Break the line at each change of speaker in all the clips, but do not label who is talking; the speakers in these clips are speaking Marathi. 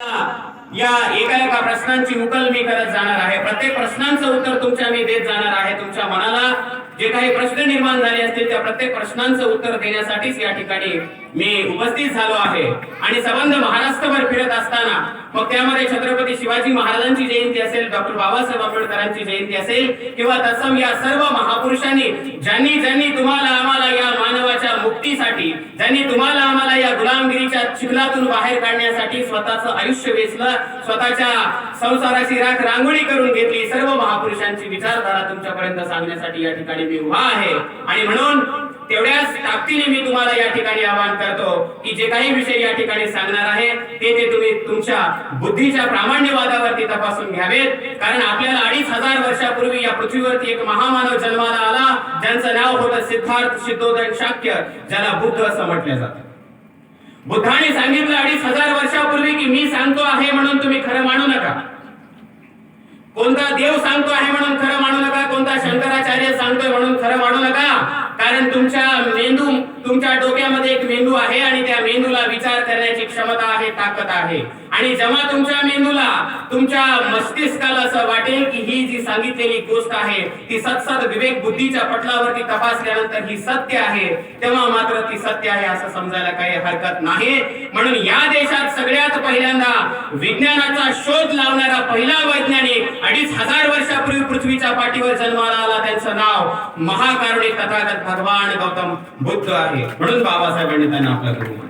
या एका प्रश्नांची उकल मी करत जाणार आहे. प्रत्येक प्रश्नांचं उत्तर तुमच्या मी देत जाणार आहे. तुमच्या मनाला जे काही प्रश्न निर्माण झाले असतील त्या प्रत्येक प्रश्नांचं उत्तर देण्यासाठीच या ठिकाणी मी उपस्थित झालो आहे. आणि संबंध महाराष्ट्रभर फिरत असताना मग त्यामध्ये छत्रपती शिवाजी महाराजांची जयंती असेल, डॉक्टर बाबासाहेब आंबेडकरांची जयंती असेल किंवा तत्सम या सर्व महापुरुषांनी ज्यांनी ज्यांनी तुम्हाला आम्हाला या मानवाच्या मुक्तीसाठी, ज्यांनी तुम्हाला आम्हाला या गुलामगिरीच्या चिखलातून बाहेर काढण्यासाठी स्वतःचं आयुष्य वेचलं, स्वतःच्या संसाराची राख रांगोळी करून घेतली, सर्व महापुरुषांची विचारधारा तुमच्यापर्यंत सांगण्यासाठी या ठिकाणी मी उभा आहे. आणि म्हणून तेवढ्याच ताकदीने मी तुम्हाला या ठिकाणी आवाहन करतो की जे काही विषय या ठिकाणी सांगणार आहे ते तुम्ही तुमच्या बुद्धीच्या प्रामाण्यवादावरती तपासून घ्यावेत. कारण आपल्याला 2500 वर्षापूर्वी या पृथ्वीवरती एक महामानव जन्माला आला ज्यांचं नाव होतं सिद्धार्थ सिद्धोधन शाक्य, ज्याला बुद्ध असं म्हटलं जातं. बुद्धाने सांगितलं 2500 वर्षापूर्वी की मी सांगतो आहे म्हणून तुम्ही खरं मानू नका. कोणता देव सांगतो आहे म्हणून खरं मानू नका, कोणता शंकराचार्य सांगतोय म्हणून खरं मानू नका. कारण तुमच्या डोक्यामध्ये एक मेंदू आहे आणि त्या मेंदूला विचार करण्याची क्षमता आहे, ताकद आहे. आणि जेव्हा तुमच्या मेंदूला, तुमच्या मस्तिष्काला असं वाटेल की ही जी सांगितलेली गोष्ट आहे ती सत्सद विवेक बुद्धीच्या पटलावरती तपासल्यानंतर ही सत्य आहे, तेव्हा मात्र ती सत्य आहे असं समजायला काही हरकत नाही. म्हणून या देशात सगळ्यात पहिल्यांदा विज्ञानाचा शोध लावणारा पहिला वैज्ञानिक 2500 वर्षापूर्वी पृथ्वीच्या पाठीवर जन्माला आला, त्यांचं नाव महाकारुणिक तथागत भगवान गौतम बुद्ध आहे. म्हणून बाबासाहेबांनी त्यांना आपला गुरु मानले.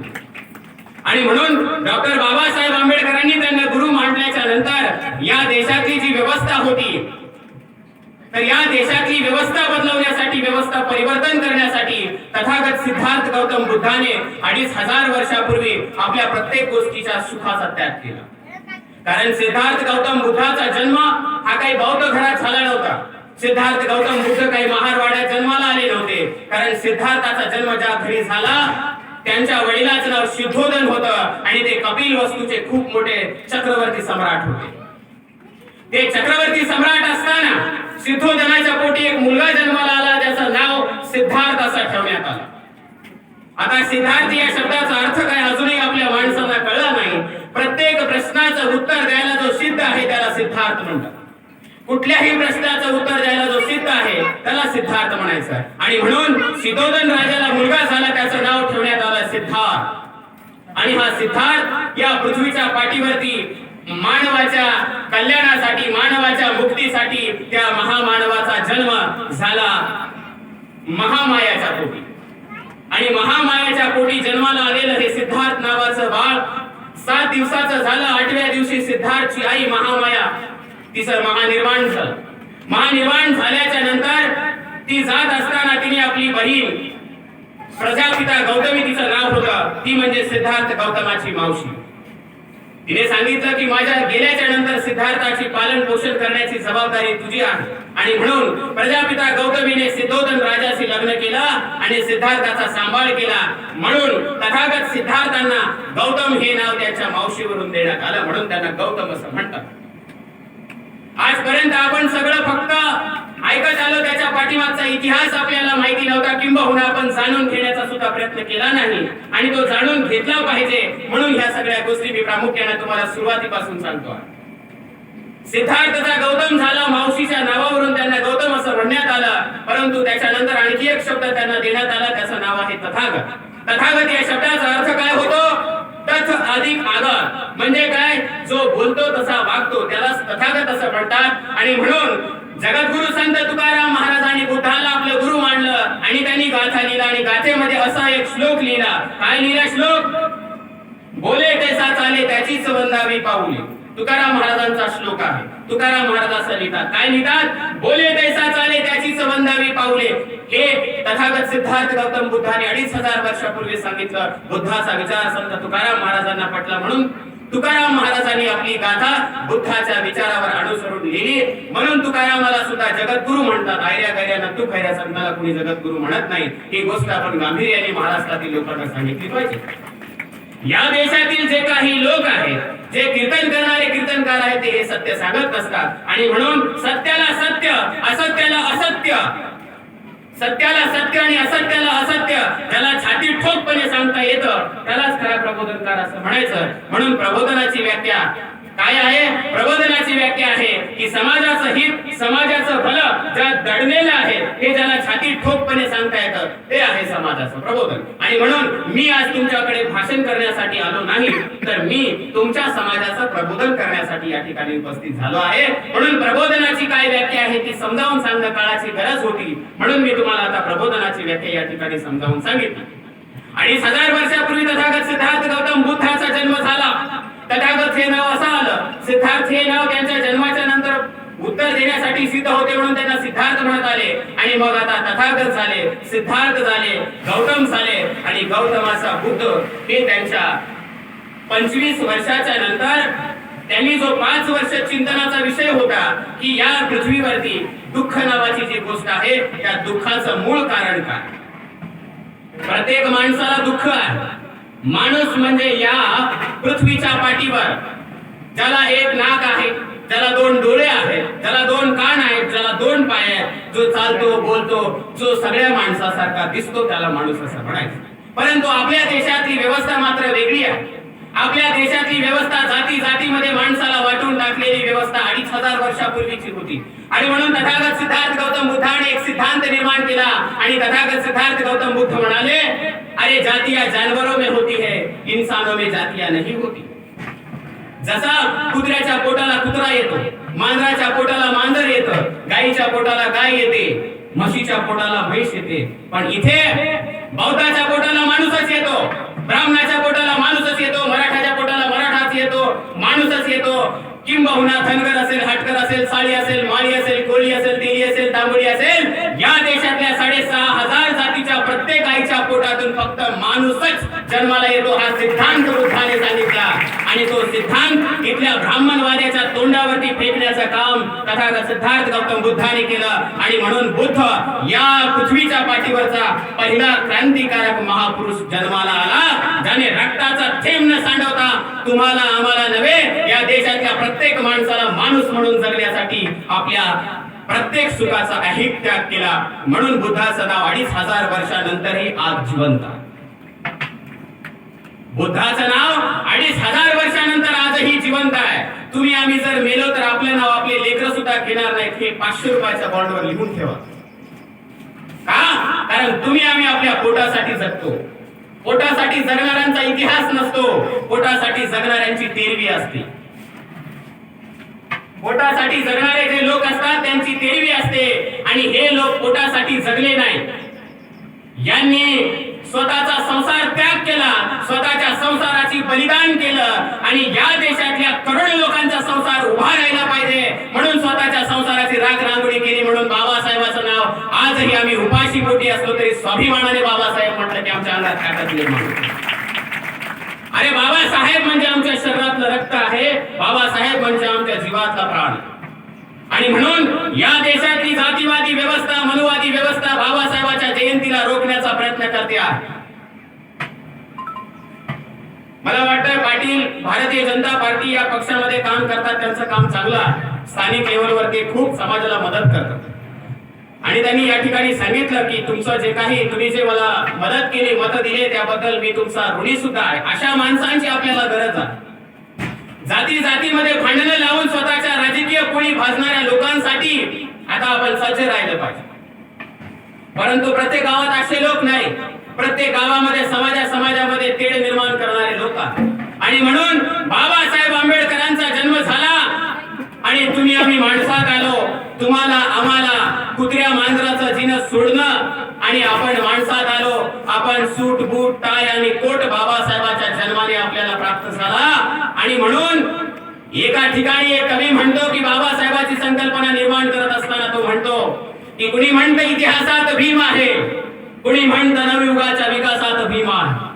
आणि म्हणून डॉक्टर बाबासाहेब आंबेडकरांनी त्यांना गुरु मानल्याच्या नंतर या देशातली जी व्यवस्था होती, तर या देशातली व्यवस्था बदलवण्यासाठी, व्यवस्था परिवर्तन करण्यासाठी तथागत सिद्धार्थ गौतम बुद्धाने 2500 वर्षापूर्वी आपल्या प्रत्येक गोष्टीच्या सुखाचा त्याग केला. कारण सिद्धार्थ गौतम बुद्धाचा जन्म हा काही बौद्ध घरात झाला नव्हता. सिद्धार्थ गौतम बुद्ध काही महारवाड्यात जन्माला आले नव्हते. कारण सिद्धार्थाचा जन्म ज्या घरी झाला त्यांच्या वडिलांचं नाव सिद्धोधन होतं आणि ते कपिल वस्तूचे खूप मोठे चक्रवर्ती सम्राट होते. ते चक्रवर्ती सम्राट असताना सिद्धोधनाच्या पोटी एक मुलगा जन्माला आला, त्याचं नाव सिद्धार्थ असं ठेवण्यात आलं. आता सिद्धार्थ या शब्दाचा अर्थ काय अजूनही आपल्या माणसांना कळला नाही. प्रत्येक प्रश्नाचं उत्तर द्यायला जो सिद्ध आहे त्याला सिद्धार्थ म्हणतात. कुठल्याही प्रश्नाचं उत्तर द्यायला जो सिद्ध आहे त्याला सिद्धार्थ म्हणायचं. आणि म्हणून सिद्धोधन राजाला मुलगा झाला, त्याचं नाव ठेवण्यात आलं सिद्धार्थ. आणि हा सिद्धार्थ या पृथ्वीच्या पाठीवरती मानवाच्या कल्याणासाठी, मानवाच्या मुक्तीसाठी त्या महामानवाचा जन्म झाला महामायाच्या पोटी. आणि महामायाच्या पोटी जन्माला आलेलं हे सिद्धार्थ नावाचं बाळ 7 दिवसाचं झालं. 8व्या दिवशी सिद्धार्थची आई महामाया तिचं महानिर्वाण झालं. महानिर्वाण झाल्याच्या नंतर ती जात असताना तिने आपली बहीण प्रजापिता गौतमी, तिचं नाव होतं, ती म्हणजे सिद्धार्थ गौतमाची मावशी. तिने सांगितलं की माझ्या गेल्याच्या नंतर सिद्धार्थाची पालन पोषण करण्याची जबाबदारी तुझी आहे. आणि म्हणून प्रजापिता गौतमीने सिद्धोधन राजाशी लग्न केलं आणि सिद्धार्थाचा सांभाळ केला. म्हणून तथागत सिद्धार्थांना गौतम हे नाव त्याच्या मावशीवरून देण्यात आलं, म्हणून त्यांना गौतम असं म्हणतात. आजपर्यंत आपण सगळं फक्त ऐकत आलो, त्याच्या पाठीमागचा इतिहास आपल्याला माहिती नव्हता, किंबहुना आपण जाणून घेण्याचा सुद्धा प्रयत्न केला नाही. आणि तो जाणून घेतला पाहिजे म्हणून ह्या सगळ्या गोष्टी मी प्रामुख्याने तुम्हाला सुरुवातीपासून सांगतो. सिद्धार्थचा गौतम झाला, मावशीच्या नावावरून त्यांना गौतम असं म्हणण्यात आलं. परंतु त्याच्यानंतर आणखी एक शब्द त्यांना देण्यात आला, त्याचं नाव आहे तथागत. तथागत या शब्दाचा अर्थ काय होतो? तथ अधिक आदर. म्हणजे काय? जो बोलतो तसा वागतो त्याला तथागत असं म्हणतात. आणि म्हणून जगद्गुरु संत तुकाराम महाराजांनी बुद्धाला आपलं गुरु मानलं आणि त्यांनी गाथा लिहिला. आणि गाथेमध्ये असा एक श्लोक लिहिला. काय लिहिला श्लोक? बोले तैसा चाले त्याचीच वंदावी पाऊले. तुकाराम महाराजांचा श्लोक आहे. तुकाराम महाराज असं लिहितात. काय लिहितात? बोले तैसा चाले त्याचीच वंदावी पाऊले. हे तथागत सिद्धार्थ गौतम बुद्धाने 2500 वर्षापूर्वी सांगितलं. बुद्धाचा विचार संत तुकाराम महाराजांना पटला म्हणून तुकाराम महाराजांनी आपली गाथा बुद्धाच्या विचारावर अनुसरून लिहिली. म्हणून तुकारामाला सुद्धा जगद्गुरु म्हणतात. आयऱ्या गैऱ्यानं तू खैऱ्या संताला कुणी जगद्गुरु म्हणत नाही. ही गोष्ट आपण गांभीर्याने महाराष्ट्रातील लोकांना सांगितली पाहिजे. या देशातील जे काही लोक आहेत, जे कीर्तन करणारे कीर्तनकार आहेत, ते हे सत्य सांगत असतात. आणि म्हणून सत्याला सत्य, असत्याला असत्य, सत्याला सत्य आणि असत्याला असत्य, ज्याला छाती ठोकपणे सांगता येतं त्यालाच खरा प्रबोधनकार असं म्हणायचं. म्हणून प्रबोधनाची व्याख्या काय आहे? प्रबोधनाची व्याख्या आहे की समाजाचं हित, समाजाचं भलं ज्या दडलेलं आहे, हे ज्याला छाती ठोकपणे सांगता येतं ते आहे समाजाचं प्रबोधन. आणि म्हणून मी आज तुमच्याकडे भाषण करण्यासाठी आलो नाही, तर मी तुमच्या समाजाचं प्रबोधन करण्यासाठी या ठिकाणी उपस्थित झालो आहे. म्हणून प्रबोधनाची काय व्याख्या आहे ती समजावून सांगणं काळाची गरज होती. म्हणून मी तुम्हाला आता प्रबोधनाची व्याख्या या ठिकाणी समजावून सांगितली. 2500 वर्षापूर्वी तथागत सिद्धार्थ गौतम बुद्धाचा जन्म झाला. तथागत हे नाव असं आलं, सिद्धार्थ हे नाव त्यांच्या जन्माच्या नंतर उत्तर देण्यासाठी सिद्ध होते म्हणून त्यांना सिद्धार्थ म्हणत आले. आणि मग आता तथागत झाले, सिद्धार्थ झाले, गौतम झाले. आणि गौतमाचा बुद्ध हे त्यांच्या 25 वर्षाच्या नंतर त्यांनी जो 5 वर्ष चिंतनाचा विषय होता की या पृथ्वीवरती दुःख नावाची जी गोष्ट आहे त्या दुःखाचं मूळ कारण काय. प्रत्येक माणसाला दुःख आहे. माणूस म्हणजे या पृथ्वीच्या पाठीवर ज्याला एक नाक आहे, ज्याला 2 डोळे आहेत, ज्याला 2 कान आहेत, ज्याला 2 पाय आहेत, जो चालतो बोलतो, जो सगळ्या माणसासारखा दिसतो त्याला माणूस असं म्हणायचं. परंतु आपल्या देशातली व्यवस्था मात्र वेगळी आहे. आपल्या देशातली व्यवस्था जाती जातीमध्ये माणसाला वाटून टाकलेली व्यवस्था 2500 वर्षापूर्वीची होती. आणि म्हणून तथागत सिद्धार्थ गौतम बुद्धाने एक सिद्धांत निर्माण केला. आणि तथागत सिद्धार्थ गौतम बुद्ध म्हणाले, अरे जातिया जानवरों में होती है, इंसानों में जातिया नहीं होती. जसा कुत्र्याच्या पोटाला कुत्रा येतो, मांजराच्या पोटाला मांजर येतं, गाईच्या पोटाला गाय येते, म्हशीच्या पोटाला म्हैस येते, पण इथे बौद्धाच्या पोटाला माणूसच येतो, ब्राह्मणाच्या पोटाला माणूसच येतो, मराठाच्या पोटाला मराठाच येतो, माणूसच येतो. किंबहुना धनगर असेल, हटकर असेल, साळी असेल, माळी असेल, कोळी असेल, तेली असेल, तांबडी असेल, या देशातल्या 6500 जातीच्या प्रत्येक आईच्या पोटातून फक्त माणूसच जन्माला येतो हा सिद्धांत बुद्धाने सांगितला. आणि तो सिद्धांत इथल्या ब्राह्मणवाद्याच्या तोंडावरती फेकण्याचं काम तथागत सिद्धार्थ गौतम बुद्धाने केलं. आणि म्हणून बुद्ध या पृथ्वीच्या पाठीवरचा पहिला क्रांतिकारक महापुरुष जन्माला आला, ज्याने रक्ताचा थेंब न सांडवता तुम्हाला आम्हाला नव्हे या देशातल्या प्रत्येक माणसाला माणूस म्हणून जगण्यासाठी आपल्या प्रत्येक सुखाचा अहित त्याग केला. म्हणून बुद्धाचं नाव 2500 वर्षानंतरही आज जिवंत आहे. बुद्धाचं नाव 2500 वर्षानंतर आजही जिवंत आहे. तुम्ही आम्ही जर मेलो तर आपलं नाव आपले लेकरं सुद्धा घेणार नाहीत. हे 500 रुपयाच्या बॉन्डवर लिहून ठेवा. का? कारण तुम्ही आम्ही आपल्या पोटासाठी जगतो. पोटासाठी जगणाऱ्यांचा इतिहास नसतो, पोटासाठी जगणाऱ्यांची तेरवी असते. पोटासाठी जगणारे जे लोक असतात त्यांची तेरवी असते. आणि हे लोक पोटासाठी जगले नाही. यांनी स्वतःचा संसार त्याग केला, स्वतःच्या संसाराची बलिदान केलं. आणि या देशातल्या करोडो लोकांचा संसार उभा राहिला पाहिजे म्हणून स्वतःच्या संसाराची राख रांगोळी केली. म्हणून बाबासाहेबांचं नाव आजही आम्ही उपाशी पोटी असलो तरी स्वाभिमानाने बाबासाहेब म्हटलं की आमच्या अंगात ताकद निर्माण होते. अरे बाबासाहेब म्हणजे आमच्या शरीरातलं रक्त आहे, बाबासाहेब म्हणजे आमच्या जीवातला प्राण. आणि म्हणून या देशातली जातीवादी व्यवस्था, मनुवादी व्यवस्था बाबासाहेबांच्या जयंतीला रोखण्याचा प्रयत्न करते आहे. मला वाटतं पाटील भारतीय जनता पार्टी या पक्षामध्ये काम करतात, त्यांचं काम चांगलं आहे. स्थानिक लेवलवर ते खूप समाजाला मदत करतात. आणि त्यांनी या ठिकाणी सांगितलं की तुमचं जे काही तुम्ही जे मला मदत केली, मत दिले त्याबद्दल मी तुमचा ऋणी सुद्धा आहे. अशा माणसांची आपल्याला गरज आहे. जाती जातीमध्ये भांडणं लावून स्वतःच्या राजकीय पोळी भाजणाऱ्या लोकांसाठी आता आपण सज्ज राहिलं पाहिजे. परंतु प्रत्येक गावात असे लोक नाही. प्रत्येक गावामध्ये समाजामध्ये तेढ निर्माण करणारे लोक आहेत. आणि म्हणून बाबासाहेब आंबेडकरांचा जन्म झाला आणि तुम्ही आम्ही माणसात आलो. तुम्हाला आम्हाला कुत्र्या मांजराचं जिनस सोडणं आणि आपण माणसात आलो. आपण सूट बूट टाय आणि कोट बाबासाहेबांच्या जन्माने आपल्याला प्राप्त झाला. आणि म्हणून एका ठिकाणी एक कवी म्हणतो की बाबासाहेबांची संकल्पना निर्माण करत असताना तो म्हणतो की कुणी म्हणतं इतिहासात भीम आहे, कुणी म्हणतं नवयुगाच्या विकासात भीम आहे.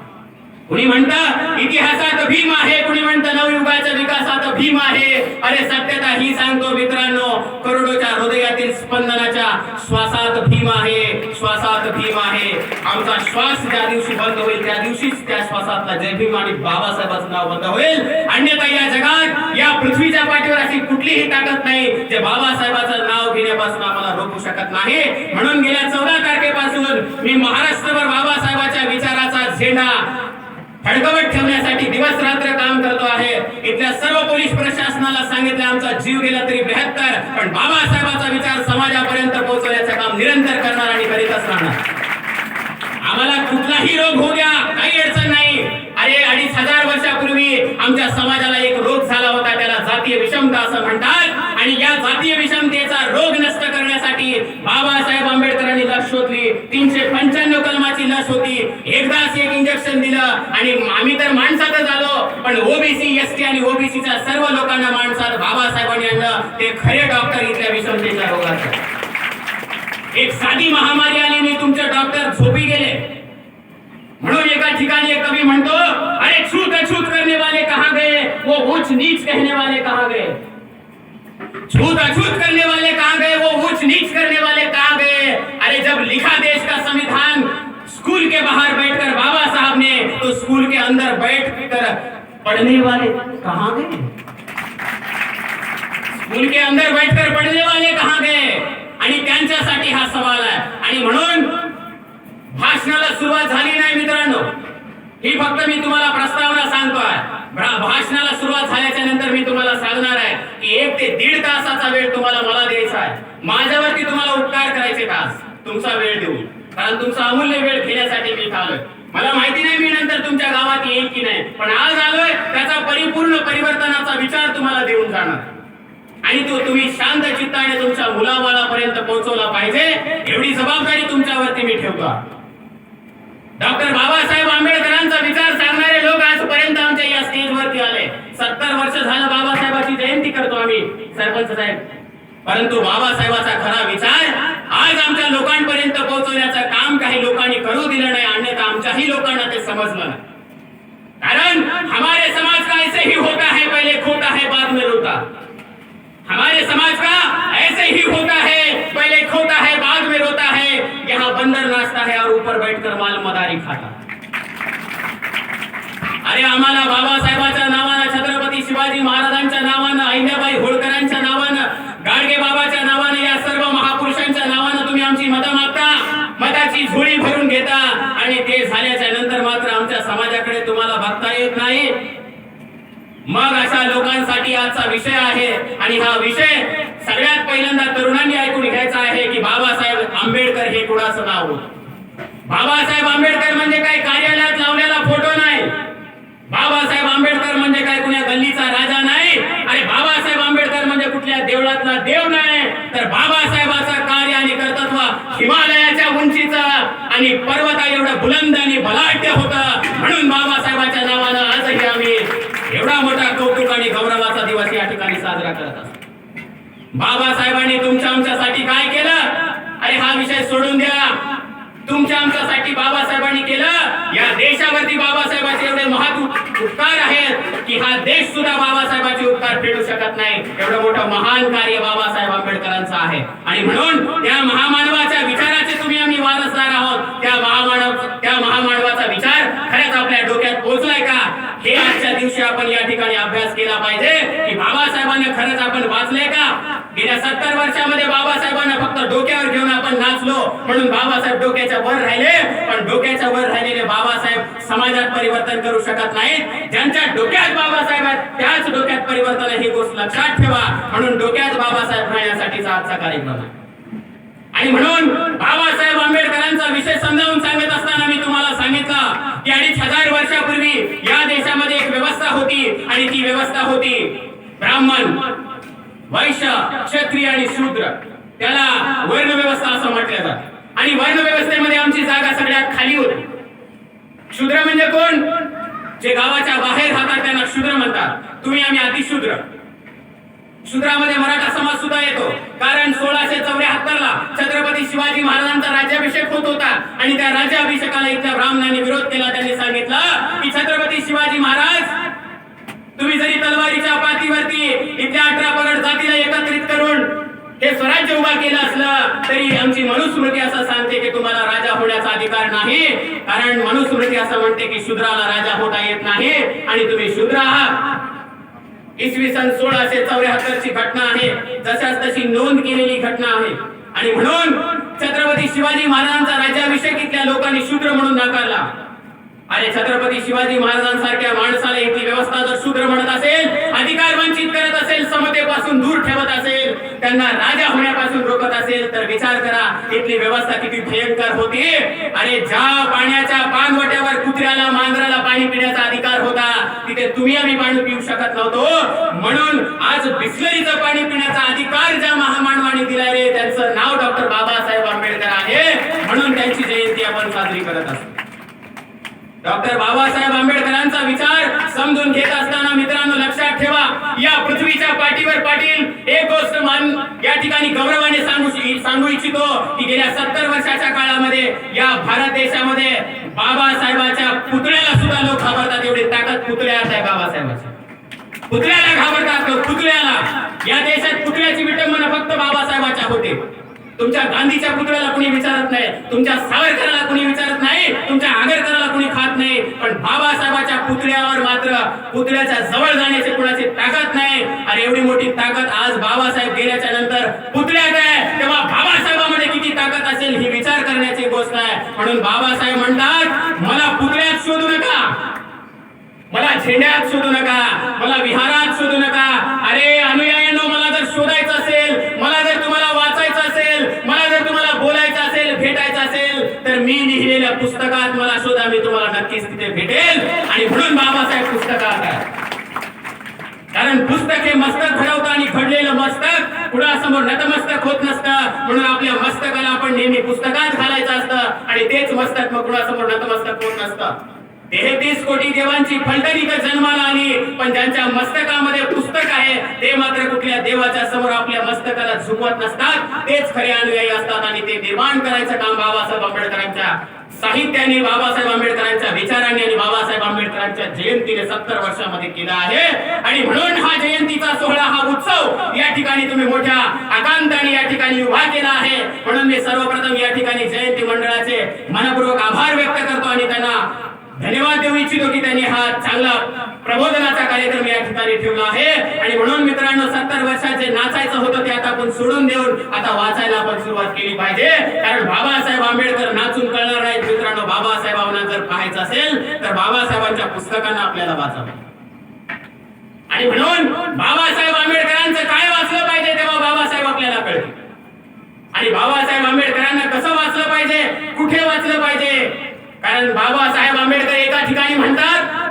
कुणी म्हणतं इतिहासात भीम आहे, कुणी म्हणतं नवयुगाच्या विकासात भीम आहे. अरे सत्यता ही सांगतो मित्रांनो, करोडोच्या हृदयातील स्पंदनाच्या श्वासात भीम आहे, श्वासात भीम आहे. आमचा श्वास ज्या दिवशी बंद होईल त्या दिवशीच त्या श्वासातला जय भीम आणि बाबासाहेबांचं नाव बंद होईल. अन्यथा या जगात या पृथ्वीच्या पाठीवर अशी कुठलीही ताकद नाही जे बाबासाहेबांचं नाव घेण्यापासून आम्हाला रोखू शकत नाही. म्हणून गेल्या 14 तारखेपासून मी महाराष्ट्रभर बाबासाहेबांच्या विचाराचा झेंडा फडकवत ठेवण्यासाठी दिवस रात्र काम करतो आहे. इथल्या सर्व पोलीस प्रशासनाला सांगितलं आमचा जीव गेला तरी 72 पण बाबासाहेबांचा विचार समाजापर्यंत पोहोचवण्याचं काम निरंतर करणार आणि करीतच राहणार. आम्हाला कुठलाही रोग होऊ द्या, काही अडचण नाही. अरे 2500 वर्षापूर्वी आमच्या समाजाला एक रोग झाला होता, त्याला जातीय विषमता असं म्हणतात. आणि या जातीय विषमतेचा रोग नष्ट करण्यासाठी बाबासाहेब आंबेडकरांनी लस शोधली. 395 कलमाची लस होती. एकदाच एक इंजेक्शन दिलं आणि आम्ही तर माणसातच आलो, पण ओबीसी एसटी आणि ओबीसीच्या सर्व लोकांना माणसात बाबासाहेबांनी आणलं. ते खरे डॉक्टर इथल्या विषमतेच्या रोगाचे. एक साधी महामारी आली आणि तुमचे डॉक्टर झोपी गेले. म्हणून एका ठिकाणी एक कवी म्हणतो, अरे छूत अछूत करने वाले कहां गए, वो ऊंच नीच कहने वाले कहां गए. छूत अछूत करने वाले कहां गए, वो ऊंच नीच करने वाले कहां गए. अरे जब लिखा देश का संविधान स्कूल के बाहर बैठकर बाबा साहब ने, तो स्कूल के अंदर बैठकर पढ़ने वाले कहां गए. स्कूल के अंदर बैठकर पढ़ने वाले कहां गए. आणि त्यांच्यासाठी हा सवाल आहे. आणि म्हणून भाषणाला सुरुवात झाली नाही मित्रांनो, ही फक्त मी तुम्हाला प्रस्तावना सांगतोय. भाषणाला सुरुवात झाल्याच्या नंतर मी तुम्हाला सांगणार आहे की 1 ते 1.5 तासाचा वेळ तुम्हाला मला द्यायचा आहे. माझ्यावरती तुम्हाला उपकार करायचे तास तुमचा वेळ देऊ, कारण तुमचा अमूल्य वेळ घेण्यासाठी मी आलोय. मला माहिती नाही मी नंतर तुमच्या गावात येईल की नाही, पण आज आलोय त्याचा परिपूर्ण परिवर्तनाचा विचार तुम्हाला देऊन जाणार. आणि तो तुम्ही शांत चित्ताने तुमच्या मुलाबाळापर्यंत पोहोचवला पाहिजे, एवढी जबाबदारी तुमच्यावरती मी ठेवतो. डॉक्टर बाबासाहेब आंबेडकरांचा विचार सांगणारे लोक आजपर्यंत आमच्या या स्टेजवरती आले. 70 वर्ष झालं बाबासाहेबांची जयंती करतो आम्ही सरपंच साहेब, परंतु बाबासाहेबांचा खरा विचार आज आमच्या लोकांपर्यंत पोहोचवण्याचं काम काही लोकांनी करू दिलं नाही, अन्यथा आमच्याही लोकांना ते समजलं नाही. कारण हमारे समाज का ऐसे ही होता है, पहले खोता है बाद में रोता. हमारे समाज का ऐसे ही होता है, पहले खोता है बाद में रोता है. यहाँ बंदर नाचता है और ऊपर बैठकर माल मदारी खाता. अरे आम्हाला बाबासाहेबांच्या नावानं, छत्रपती शिवाजी महाराजांच्या नावानं, अहिल्याबाई होळकरांच्या नावानं, गाडगे बाबाच्या नावानं, या सर्व महापुरुषांच्या नावानं तुम्ही आमची मतं मागता, मताची झोळी भरून घेता आणि ते झाल्याच्या नंतर मात्र आमच्या समाजाकडे तुम्हाला बघता येत नाही. मग अशा लोकांसाठी आजचा विषय आहे. आणि हा विषय सगळ्यात पहिल्यांदा तरुणांनी ऐकून घ्यायचा आहे की बाबासाहेब आंबेडकर हे कुणाचं नाव. बाबासाहेब आंबेडकर म्हणजे काय कार्यालयात लावलेला फोटो नाही. बाबासाहेब आंबेडकर म्हणजे काय कुण्या गल्लीचा राजा नाही. आणि बाबासाहेब आंबेडकर म्हणजे कुठल्या देवळातला देव नाही. तर बाबासाहेबांचं कार्य आणि कर्तृत्व हिमालयाच्या उंचीचं आणि पर्वता एवढं बुलंद आणि बलाढ्य होतं. म्हणून बाबासाहेबांच्या नावानं आजही आम्ही एवढा मोठा कौतुक आणि गौरवाचा दिवस या ठिकाणी साजरा करत असतो. बाबासाहेबांनी तुमच्या आमच्यासाठी काय केलं, अरे हा विषय सोडून द्या. तुमच्या आमच्यासाठी बाबासाहेबांनी केलं, या देशावरती बाबासाहेबांचे एवढे उपकार आहेत की हा देश सुद्धा बाबासाहेबांचे उपकार फेडू शकत नाही. एवढं मोठं महान कार्य बाबासाहेब आंबेडकरांचं आहे. आणि म्हणून त्या महामानवाच्या विचाराचे तुम्ही आम्ही वारसदार आहोत. त्या महामानवाचा विचार खरंच आपल्या डोक्यात पोहोचलाय का, हे आजच्या दिवशी आपण या ठिकाणी अभ्यास केला पाहिजे की बाबासाहेबांना खरंच आपण वाचलंय का. गेल्या 70 वर्षामध्ये बाबासाहेबांना फक्त डोक्यावर घेऊन आपण नाचलो म्हणून बाबासाहेब डोक्याच्या वर राहिले, पण डोक्याच्या वर राहिलेले बाबासाहेब समाजात परिवर्तन करू शकत नाहीत. ज्यांच्या डोक्यात बाबासाहेब आहेत त्याच डोक्यात परिवर्तन आहे, ही गोष्ट लक्षात ठेवा. म्हणून डोक्यात बाबासाहेब राहण्यासाठीचा आजचा कार्यक्रम आहे. आणि म्हणून बाबासाहेब आंबेडकरांचा विषय समजावून सांगत असताना मी तुम्हाला सांगितलं की 2500 वर्षापूर्वी या देशामध्ये एक व्यवस्था होती आणि ती व्यवस्था होती ब्राह्मण, वैश्य, क्षत्रिय आणि शूद्र. त्याला वर्ण व्यवस्था असं म्हटलं जातं. आणि वर्ण व्यवस्थेमध्ये आमची जागा सगळ्यात खाली होती. शूद्र म्हणजे कोण, जे गावाच्या बाहेर राहतात त्यांना शूद्र म्हणतात. तुम्ही आम्ही अतिशूद्र. शूद्रामध्ये मराठा समाज सुद्धा येतो, कारण 1674 ला छत्रपती शिवाजी महाराजांचा राज्याभिषेक होत होता आणि त्या राज्याभिषेकाला इथल्या ब्राह्मणांनी विरोध केला. त्यांनी सांगितलं की छत्रपती शिवाजी महाराज, तुम्ही जरी तलवारीच्या पातीवरती इथल्या 18 परड जातीला एकत्रित करून हे स्वराज्य उभा केलं असलं तरी आमची मनुस्मृती असं सांगते की तुम्हाला राजा होण्याचा अधिकार नाही. कारण मनुस्मृती असं म्हणते की शूद्राला राजा होता येत नाही आणि तुम्ही शूद्र आहात. इसवी सन 1674 ची घटना आहे, जशाच तशी नोंद केलेली घटना आहे. आणि म्हणून छत्रपती शिवाजी महाराजांचा राज्याभिषेक इथल्या लोकांनी शूद्र म्हणून नाकारला. अरे छत्रपती शिवाजी महाराजांसारख्या माणसाला इथली व्यवस्था जर शूद्र म्हणत असेल, अधिकार वंचित करत असेल, समतेपासून दूर ठेवत असेल, त्यांना राजा होण्यापासून रोखत असेल, तर विचार करा इथली व्यवस्था किती भयंकर होती. अरे ज्या पाण्याच्या पाणवट्यावर कुत्र्याला मांजराला पाणी पिण्याचा अधिकार होता, तिथे तुम्ही आम्ही पाणी पिऊ शकत नव्हतो. म्हणून आज बिस्लरीचं पाणी पिण्याचा अधिकार ज्या महामानवाने दिला रे, त्यांचं नाव डॉक्टर बाबासाहेब आंबेडकर आहे. म्हणून त्यांची जयंती आपण साजरी करत असतो. डॉक्टर बाबासाहेब आंबेडकरांचा विचार समजून घेत असताना मित्रांनो लक्षात ठेवा, या पृथ्वीच्या पाठीवर पाटील एक गोष्ट या ठिकाणी गौरवाने सांगू इच्छितो की गेल्या 70 वर्षाच्या काळामध्ये या भारत देशामध्ये बाबासाहेबांच्या पुतळ्याला सुद्धा लोक घाबरतात. एवढी ताकद पुतळ्यात आहे बाबासाहेबांची. पुतळ्याला घाबरतात, पुतळ्याला. या देशात पुतळ्याची विटंबना फक्त बाबासाहेबांच्या होते. तुमच्या गांधीच्या पुतळ्याला कुणी विचारत नाही, तुमच्या सावरकराला कुणी विचारत नाही, तुमच्या आगरकराला कुणी खात नाही, पण बाबासाहेबांच्या पुतळ्यावर मात्र पुतळ्याच्या जवळ जाण्याची कुणाची ताकद नाही. आणि एवढी मोठी ताकद आज बाबासाहेब गेल्याच्या नंतर पुतळ्यात आहे, तेव्हा बाबासाहेबांमध्ये किती ताकद असेल ही विचार करण्याची गोष्ट आहे. म्हणून बाबासाहेब म्हणतात, मला पुतळ्यात शोधू नका, मला झेंड्यात शोधू नका, मला विहारात शोधू नका. अरे अनुयायांनो, मला जर शोधायचं असेल, मला जर तुम्हाला वाचायचं असेल, मला जर तुम्हाला बोलायचं असेल, भेटायचं असेल, तर मी लिहिलेल्या पुस्तकात मला शोधा, मी तुम्हाला नक्कीच तिथे भेटेल. आणि म्हणून बाबासाहेब पुस्तकात आहे. कारण पुस्तक हे मस्तक घडवतं आणि घडलेलं मस्तक कुणासमोर नतमस्तक होत नसतं. म्हणून आपल्या मस्तकाला आपण नेहमी पुस्तकात घालायचं असतं आणि तेच मस्तक मग कुणासमोर नतमस्तक होत नसतं. 33 कोटी देवांची फलटणी तर जन्माला आली, पण ज्यांच्या मस्तकामध्ये पुस्तक आहे ते मात्र कुठल्या देवाच्या समोर आपल्या मस्तकाला झुकवत नसतात. तेच खरे अनुयायी असतात आणि ते निर्माण करायचं काम बाबासाहेब आंबेडकरांच्या साहित्याने, बाबासाहेब आंबेडकरांच्या विचारांनी आणि बाबासाहेब आंबेडकरांच्या जयंतीने 70 वर्षामध्ये केला आहे. आणि म्हणून हा जयंतीचा सोहळा, हा उत्सव या ठिकाणी तुम्ही मोठ्या आकांताने या ठिकाणी उभा केला आहे. म्हणून मी सर्वप्रथम या ठिकाणी जयंती मंडळाचे मनपूर्वक आभार व्यक्त करतो आणि त्यांना धन्यवाद देऊ इच्छितो की त्यांनी हा चांगला प्रबोधनाचा कार्यक्रम या ठिकाणी ठेवला आहे. आणि म्हणून मित्रांनो, 70 वर्षाचे नाचायचं होतं ते आता आपण सोडून देऊन आता वाचायला आपण सुरुवात केली पाहिजे. कारण बाबासाहेब आंबेडकर नाचून कळणार नाहीत मित्रांनो. बाबासाहेबांना जर पाहायचं असेल तर बाबासाहेबांच्या पुस्तकांना आपल्याला वाचावं. आणि म्हणून बाबासाहेब आंबेडकरांचं काय वाचलं पाहिजे तेव्हा बाबासाहेब आपल्याला कळतील. आणि बाबासाहेब आंबेडकरांना कसं वाचलं पाहिजे, कुठे वाचलं पाहिजे. कारण बाबासाहेब आंबेडकर एका ठिकाणी म्हणतात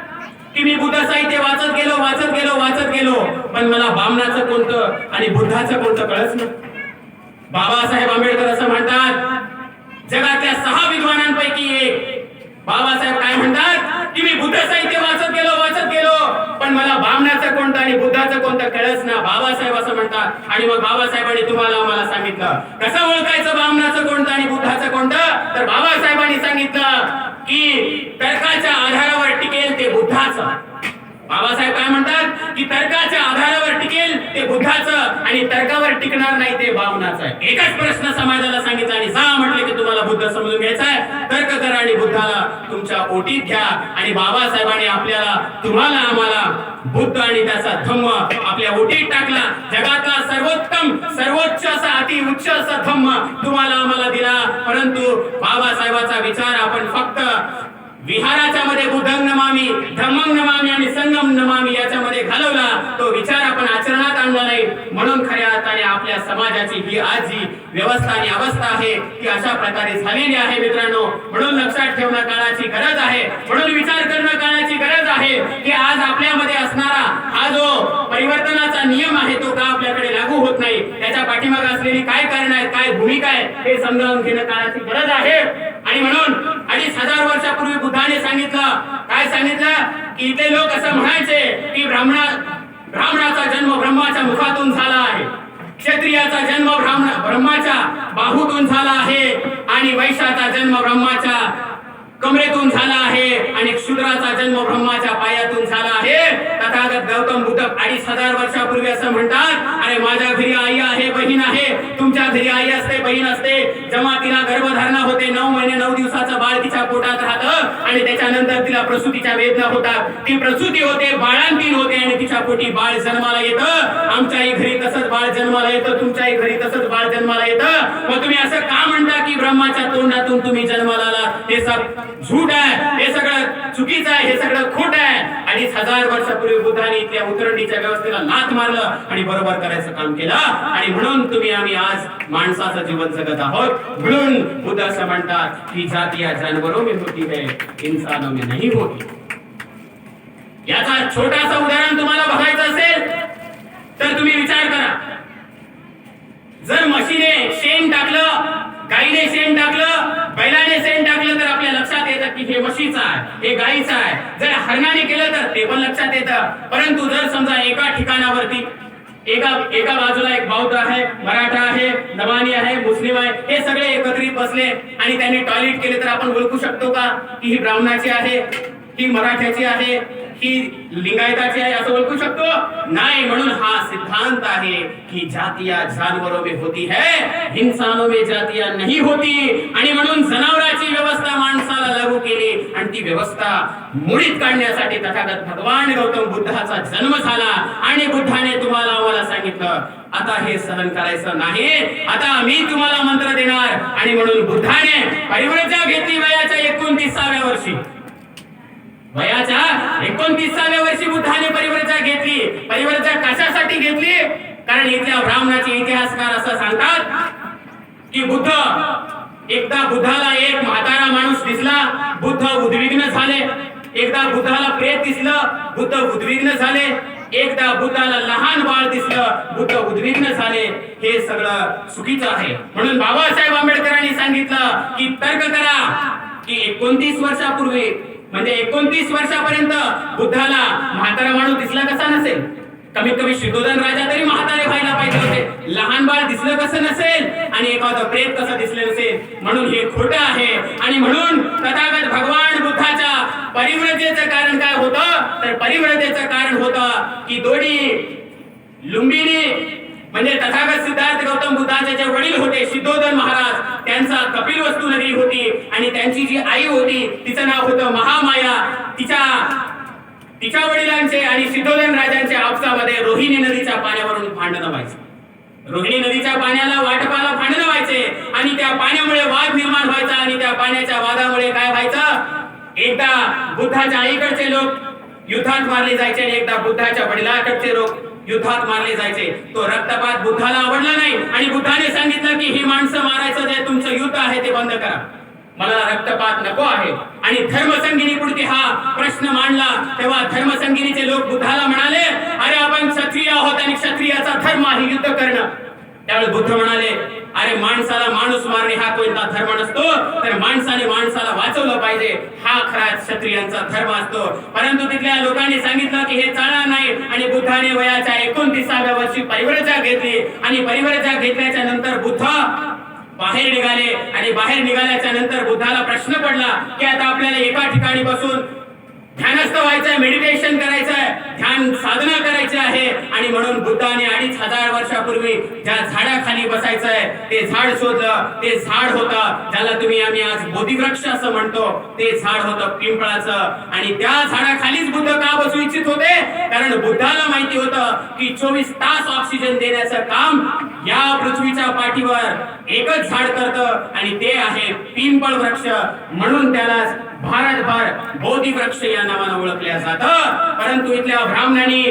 की मी बुद्ध साहित्य वाचत गेलो, पण मला बामणाचं कोणतं आणि बुद्धाचं कोणतं कळच नाही. बाबासाहेब आंबेडकर असं म्हणतात, जगातल्या 6 विद्वानांपैकी एक. बाबासाहेब काय म्हणतात की मी बुद्ध साहित्य वाचत गेलो, पण मला बामणाचं कोणतं आणि बुद्धाचं कोणतं कळच ना. बाबासाहेब असं म्हणतात. आणि मग बाबासाहेबांनी तुम्हाला आम्हाला सांगितलं कसं ओळखायचं बामणाचं कोणतं आणि बुद्धाचं कोणतं. तर बाबासाहेबांनी सांगितलं की तर्काच्या आधारावर टिकेल ते बुद्धाचं. बाबासाहेब काय म्हणतात की तर्काच्या आधारावर टिकेल ते बुद्धाचं आणि तर्कावर टिकणार नाही ते बामणाचं आहे. एकच प्रश्न समाजाला सांगितला आणि जा म्हटले की तुम्हाला बुद्ध समजून घ्यायचा आहे, तर्क करा आणि बुद्धाला तुमच्या ओटीत घ्या. आणि बाबासाहेबांनी आपल्याला, तुम्हाला, आम्हाला बुद्ध आणि त्याचा धम्म आपल्या ओटीत टाकला. जगातला सर्वोत्तम, सर्वोच्च असा, अति उच्च असा धम्म तुम्हाला आम्हाला दिला. परंतु बाबासाहेबांचा विचार आपण फक्त विहाराच्या मध्ये बुद्धं नमामि, धम्मं नमामि आणि संगम नमामि याच्यामध्ये घालवला. तो विचार आपण आचरणात आणला नाही. म्हणून खऱ्या अर्थाने आपल्या समाजाची ही आज जी व्यवस्था आणि अवस्था आहे ती अशा प्रकारे झालेली आहे मित्रांनो. म्हणून लक्षात ठेवणं काळाची गरज आहे. म्हणून विचार करणं काळाची गरज आहे की आज आपल्यामध्ये असणारा हा जो परिवर्तनाचा नियम आहे तो का आपल्याकडे लागू होत नाही, त्याच्या पाठीमागे असलेली काय कारण आहेत, काय भूमिका आहे हे समजावून घेणं काळाची गरज आहे. आणि म्हणून 2500 वर्षापूर्वी बुद्धाने सांगितलं, काय सांगितलं की इथे लोक असं म्हणायचे की ब्राह्मणाचा जन्म ब्रह्माच्या मुखातून झाला आहे, क्षत्रियाचा जन्म ब्रह्माच्या बाहूतून झाला आहे आणि वैश्याचा जन्म ब्रह्माच्या कमरेतून झाला आहे आणि शूद्राचा जन्म ब्रह्माच्या पायातून झाला आहे. तथागत गौतम बुद्ध 2500 वर्षापूर्वी असं म्हणतात, अरे माझ्या घरी आई आहे, बहीण आहे, तुमच्या घरी आई असते, बहीण असते. जेव्हा तिला गर्भधारणा होते, 9 महिने 9 दिवसाचं बाळ तिच्या पोटात राहतं आणि त्याच्यानंतर तिला प्रसूतीच्या वेदना होतात. ती प्रसूती होते, बाळंतीण होते आणि तिच्या पोटी बाळ जन्माला येतं. आमच्याही घरी तसंच बाळ जन्माला येतं, तुमच्याही घरी तसंच बाळ जन्माला येतं. मग तुम्ही असं का म्हणता की ब्रह्माच्या तोंडातून तुम्ही जन्माला आलात? हे सब झूट आहे, हे सगळं चुकीचं आहे, हे सगळं खोट आहे. 2500 वर्षापूर्वी बुद्धाने इथल्या उतरंडीच्या व्यवस्थेला लाथ मारलं आणि बरोबर करायचं काम केलं. आणि म्हणून तुम्ही आम्ही आज माणसाचं जीवन जगत आहोत. म्हणून बुद्ध असं म्हणतात की जाती या जानवरों में होती है, इंसानों में नहीं होती. याचा छोटासा उदाहरण तुम्हाला बघायचं असेल तर तुम्ही विचार करा. जर म्हशीने शेण टाकलं, गाईने शेण टाकलं, बैलाने शेण टाकलं तर आपल्या लक्षात येतं की हे म्हशीचं आहे, हे गाईचं आहे. जर हरणाने केलं तर ते पण लक्षात येतं. परंतु जर समजा एका ठिकाणावरती एका बाजूला एक बौद्ध आहे, मराठा आहे, नमानी आहे, मुस्लिम आहे, हे सगळे एकत्रित बसले आणि त्यांनी टॉयलेट केले तर आपण ओळखू शकतो का की ही ब्राह्मणाची आहे, ही मराठ्याची आहे, ही लिंगायताची आहे, असं ओळखू शकतो? नाही. म्हणून हा सिद्धांत आहे की जातिया जानवरों में होती है, इंसानों में जातिया नहीं होती. आणि म्हणून जनावरांची व्यवस्था माणसाला लागू केली आणि ती व्यवस्था मुळीत काढण्यासाठी तथागत भगवान गौतम बुद्धाचा जन्म झाला. आणि बुद्धाने तुम्हाला आम्हाला सांगितलं आता हे सहन करायचं नाही, आता मी तुम्हाला मंत्र देणार. आणि म्हणून बुद्धाने परिव्रजा घेतली वयाच्या 29व्या वर्षी. वयाच्या 29व्या वर्षी बुद्धाने परिव्रजा घेतली. परिव्रजा कशासाठी घेतली? कारण इथल्या ब्राह्मणाचे इतिहासकार असं सांगतात की एकदा बुद्धाला एक म्हातारा माणूस दिसला, बुद्ध उद्विग्न झाले. एकदा बुद्धाला प्रेत दिसलं, बुद्ध उद्विग्न झाले. एकदा बुद्धाला लहान बाळ दिसलं, बुद्ध उद्विग्न झाले. हे सगळं चुकीचं आहे. म्हणून बाबासाहेब आंबेडकरांनी सांगितलं की तर्क करा की 29 वर्षापूर्वी म्हणजे 29 वर्षापर्यंत बुद्धाला म्हातारा माणूस दिसला कसा नसेल? कमीत कमी शुद्धोधन राजा तरी म्हातारे व्हायला पाहिजे होते. लहान बाळ दिसलं कसं नसेल आणि एखादं प्रेत कसं दिसलं नसेल? म्हणून हे खोटं आहे. आणि म्हणून तथागत भगवान बुद्धाच्या परिव्रजेचं कारण काय होतं? तर परिव्रजेचं कारण होतं की दोडी लुंबिनी म्हणजे तथागत सिद्धार्थ गौतम बुद्धाचे जे वडील होते सिद्धोधन महाराज, त्यांचा कपिलवस्तू नगरी होती आणि त्यांची जी आई होती तिचं नाव होतं महामाया. तिच्या वडिलांचे आणि सिद्धोधन राजांच्या आपसामध्ये रोहिणी नदीच्या पाण्यावरून भांडण व्हायचे. रोहिणी नदीच्या पाण्याला वाटपाला भांडण व्हायचे आणि त्या पाण्यामुळे वाद निर्माण व्हायचा. आणि त्या पाण्याच्या वादामुळे काय व्हायचं? एकदा बुद्धाच्या आईकडचे लोक युद्धात मारले जायचे आणि एकदा बुद्धाच्या वडिलांकडचे लोक युद्धात मारले जायचे. तो रक्तपात बुद्धाला आवडला नाही आणि बुद्धाने सांगितलं की ही माणसं मारायचं जे तुमचं युद्ध आहे ते बंद करा, मला रक्तपात नको आहे. आणि धर्मसंगिनी पुढे हा प्रश्न मांडला तेव्हा धर्मसंगिनीचे लोक बुद्धाला म्हणाले, अरे आपण क्षत्रिय आहोत आणि क्षत्रियाचा धर्म आहे युद्ध करणं. त्यावेळी बुद्ध म्हणाले, अरे माणसाला माणूस मारणे हा कोणता धर्म नसतो, तर माणसाने माणसाला वाचवलं पाहिजे हा खरा क्षत्रियांचा धर्म असतो. परंतु तिथल्या लोकांनी सांगितलं की हे चालणार नाही. आणि बुद्धाने वयाच्या 29व्या वर्षी परिव्रजा घेतली. आणि परिव्रजा घेतल्याच्या नंतर बुद्ध बाहेर निघाले. आणि बाहेर निघाल्याच्या नंतर बुद्धाला प्रश्न पडला की आता आपल्याला एका ठिकाणी बसून ध्यानस्थ व्हायचंय, मेडिटेशन करायचंय, ध्यान साधना करायची आहे. आणि म्हणून बुद्धाने 2500 वर्षापूर्वी ज्या झाडाखाली बसायचंय ते झाड शोधलं. ते झाड होतं ज्याला आम्ही आज बोधिवृक्ष असं म्हणतो. ते झाड होतं पिंपळाचं. आणि त्या झाडाखालीच बुद्ध का बसू इच्छित होते? कारण बुद्धाला माहिती होतं की 24 तास ऑक्सिजन देण्याचं काम या पृथ्वीच्या पाठीवर एकच झाड करतं आणि ते आहे पिंपळ वृक्ष. म्हणून त्याला भारतभर बोधिवृक्ष या नावाने ओळखल्या जातं. परंतु इथल्या ब्राह्मणांनी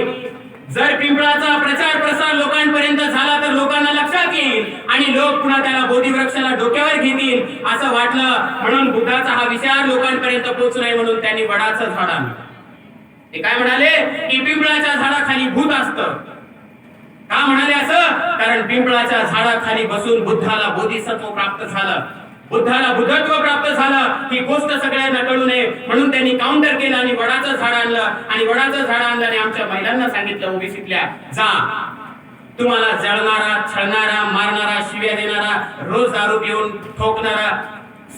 जर पिंपळाचा प्रचार प्रसार लोकांपर्यंत झाला तर लोकांना लक्षात येईल आणि लोक पुन्हा त्याला बोधिवृक्षाला डोक्यावर घेतील असं वाटलं. म्हणून बुद्धाचा हा विचार लोकांपर्यंत पोहोचू नये म्हणून त्यांनी वडाचं झाड आणलं. ते काय म्हणाले की पिंपळाच्या झाडाखाली भूत असतं. का म्हणाले असं? कारण पिंपळाच्या झाडाखाली बसून बुद्धाला बोधिसत्व प्राप्त झालं, बुद्धाला बुद्धत्व प्राप्त झालं. ही गोष्ट सगळ्यांना कळू नये म्हणून त्यांनी काउंटर केलं आणि वडाचं झाड आणलं. आणि वडाचं झाड आणलं आणि आमच्या महिलांना सांगितलं ओबीसीतल्या, जा तुम्हाला जळणारा, छळणारा, मारणारा, शिव्या देणारा, रोज दारू पिऊन ठोकणारा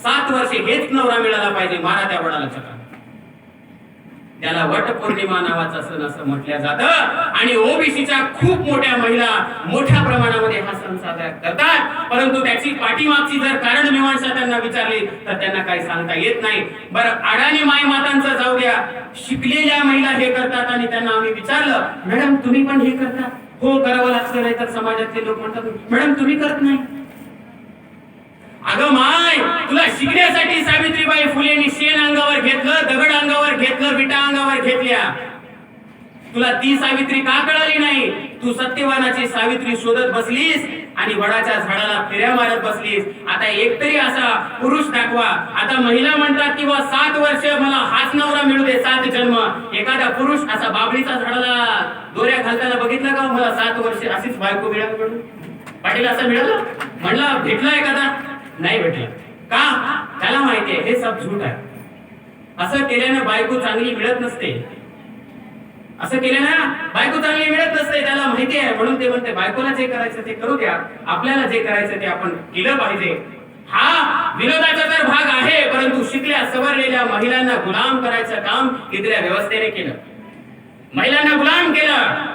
7 वर्षे हेच नवरा मिळाला पाहिजे, मारा त्या वडाला चका. त्याला वट पौर्णिमा नावाचा सण असं म्हटलं जातं. आणि ओबीसीच्या खूप मोठ्या महिला मोठ्या प्रमाणामध्ये हा सण साजरा करतात. परंतु त्याची पाठीमागची जर कारण मीमांसा त्यांना विचारली तर त्यांना काही सांगता येत नाही. बरं, अडाणी माय मातांचं जाऊ द्या, शिकलेल्या महिला हे करतात आणि त्यांना आम्ही विचारलं, मॅडम तुम्ही पण हे करता? हो, करावं लागतं, नाही तर समाजातले लोक म्हणतात मॅडम तुम्ही करत नाही. अगं माय, तुला शिकण्यासाठी सावित्रीबाई फुलेंनी शेण अंगावर घेतलं, दगड अंगावर घेतलं, विटा अंगावर घेतल्या. तुला ती सावित्री का कळाली नाही? तू सत्यवानाची सावित्री शोधत बसलीस आणि वडाच्या झाडाला फेऱ्या मारत बसलीस. आता एकतरी असा पुरुष दाखवा. आता महिला म्हणतात की 7 वर्ष मला हाच नवरा मिळू दे, 7 जन्म. एखादा पुरुष असा बाबळीच्या झाडाला दोऱ्या घालताना बघितलं का? मला 7 वर्ष अशीच बायको मिळाली म्हणून. पाटील असं मिळालं? म्हणला भेटला एखादा? नाही भेटला. का? त्याला माहितीये हे सब झूट आहे. असं केल्यानं बायको चांगली मिळत नसते. असं केल्यानं बायको चांगली मिळत नसते, त्याला माहिती आहे. म्हणून ते म्हणते बायकोला जे करायचं ते करू द्या, आपल्याला जे करायचं ते आपण केलं पाहिजे. हा विनोदाचा तर भाग आहे, परंतु शिकल्या सवरलेल्या महिलांना गुलाम करायचं काम इथल्या व्यवस्थेने केलं. महिलांना गुलाम केलं.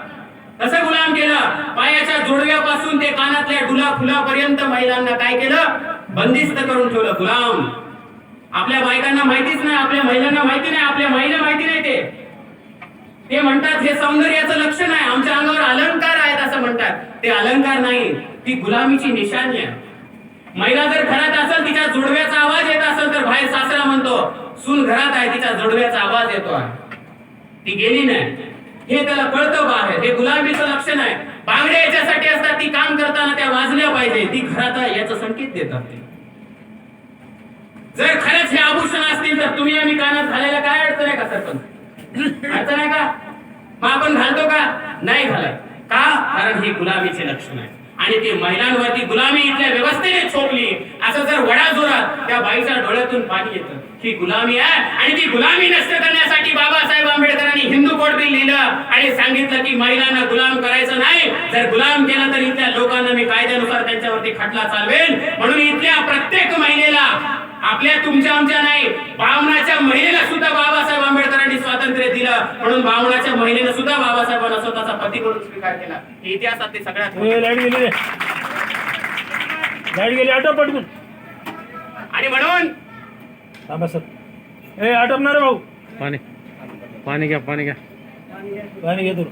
कसं गुलाम केलं? पायाच्या जोडव्यापासून ते कानातल्या डुला फुलापर्यंत महिलांना काय केलं? बंदिस्त करून ठेवलं, गुलाम. आपल्या बायकांना माहितीच नाही, आपल्या महिलांना माहिती नाही, आपल्या महिला माहिती नाही. ते म्हणतात हे सौंदर्याचं लक्षण आहे, आमच्या अंगावर अलंकार आहेत असं म्हणतात. ते अलंकार नाही, ती गुलामीची निशाणी आहे. महिला जर घरात असेल, तिच्या जोडव्याचा आवाज येत असेल तर बाहेर सासरा म्हणतो सून घरात आहे, तिच्या जोडव्याचा आवाज येतो आहे, ती गेली नाही. हे त्याला कळतं बाहेर. हे गुलामीचं लक्षण आहे. बांगड्या याच्यासाठी असतात, ती काम करताना त्या वाजल्या पाहिजे, ती घरात आहे याचा संकेत देतात ते. जर खरंच हे आभूषण असतील तर तुम्ही आम्ही कानात घालायला काय अडचण आहे का सरपंच? अडचण आहे का? मग आपण घालतो का? नाही घालाय. का? कारण ही गुलामीचे लक्षण आहे. आणि ती महिलांवरती गुलामी इथल्या व्यवस्थेने छोपली. असं जर वडा जोरात त्या बाईच्या डोळ्यातून पाणी येतं. ही गुलामी आहे. आणि ती गुलामी नष्ट करण्यासाठी बाबासाहेब आंबेडकरांनी हिंदू कोड बिल लिहिलं आणि सांगितलं की महिलांना गुलाम करायचं नाही. जर गुलाम केलं तर इथल्या लोकांना मी कायद्यानुसार त्यांच्यावरती खटला चालवेल. म्हणून इथल्या प्रत्येक महिलेला, आपल्या तुमच्या आमच्या नाही, बामणाच्या महिलेला सुद्धा बाबासाहेब आंबेडकरांनी स्वातंत्र्य दिलं. म्हणून बामणाच्या महिलेनं सुद्धा बाबासाहेबांना स्वतःचा पती म्हणून स्वीकार केला. इतिहासात ते सगळ्यात
लाईट गेली, आटो पटकून.
आणि म्हणून
आटपणार रे भाऊ.
पाणी पाणी घ्या, पाणी घ्या,
पाणी घे तू.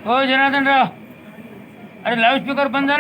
हो जनार्दनराव, अरे लाऊडस्पीकर बंद झाले.